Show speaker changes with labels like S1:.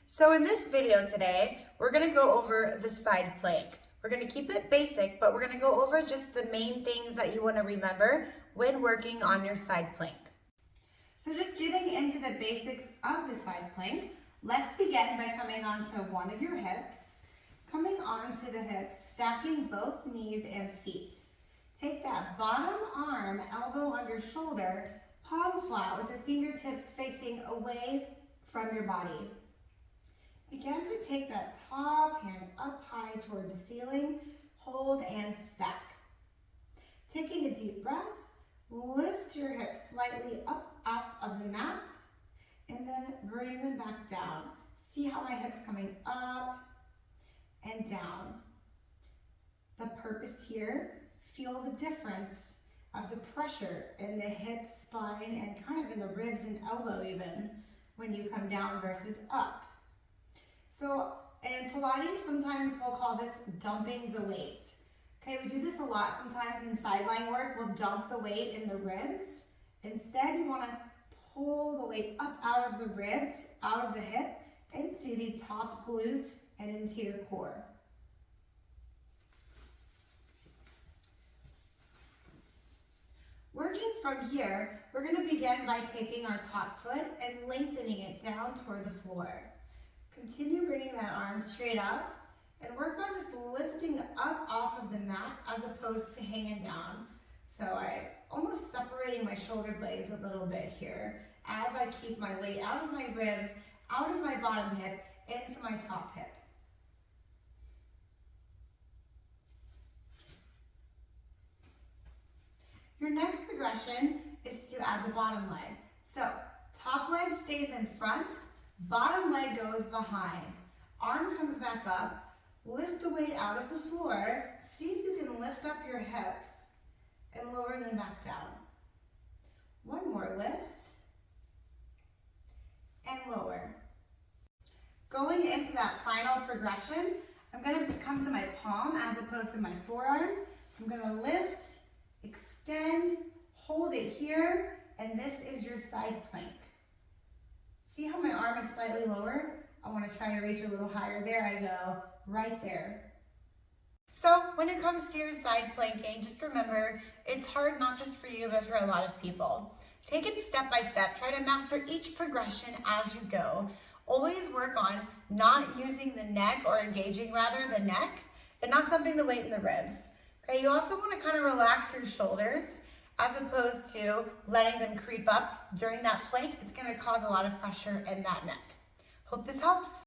S1: So in this video today, we're going to go over the side plank. We're going to keep it basic, but we're going to go over just the main things that you want to remember when working on your side plank. So just getting into the basics of the side plank, let's begin by coming onto one of your hips. Coming onto the hips, stacking both knees and feet. Take that bottom arm, elbow under shoulder, palm flat with your fingertips facing away from your body. Begin to take that top hand up high toward the ceiling, hold and stack. Taking a deep breath, lift your hips slightly up off of the mat, and then bring them back down. See how my hips coming up and down. The purpose here, feel the difference of the pressure in the hip, spine, and kind of in the ribs and elbow even when you come down versus up. So in Pilates, sometimes we'll call this dumping the weight. Okay, we do this a lot. Sometimes in sideline work, we'll dump the weight in the ribs. Instead, you want to pull the weight up out of the ribs, out of the hip, into the top glute and into your core. Working from here, we're going to begin by taking our top foot and lengthening it down toward the floor. Continue bringing that arm straight up and work on just lifting up off of the mat as opposed to hanging down. So I'm almost separating my shoulder blades a little bit here as I keep my weight out of my ribs, out of my bottom hip, into my top hip. Your next progression is to add the bottom leg. So top leg stays in front, bottom leg goes behind. Arm comes back up, lift the weight out of the floor, see if you can lift up your hips and lower them back down. One more lift and lower. Going into that final progression, I'm going to come to my palm as opposed to my forearm. I'm going to lift, extend, hold it here, and this is your side plank. See how my arm is slightly lower? I want to try to reach a little higher. There I go, right there. So when it comes to your side planking, just remember, it's hard not just for you, but for a lot of people. Take it step by step. Try to master each progression as you go. Always work on not using the neck or engaging rather the neck and not dumping the weight in the ribs. Okay, you also want to kind of relax your shoulders as opposed to letting them creep up during that plank. It's going to cause a lot of pressure in that neck. Hope this helps.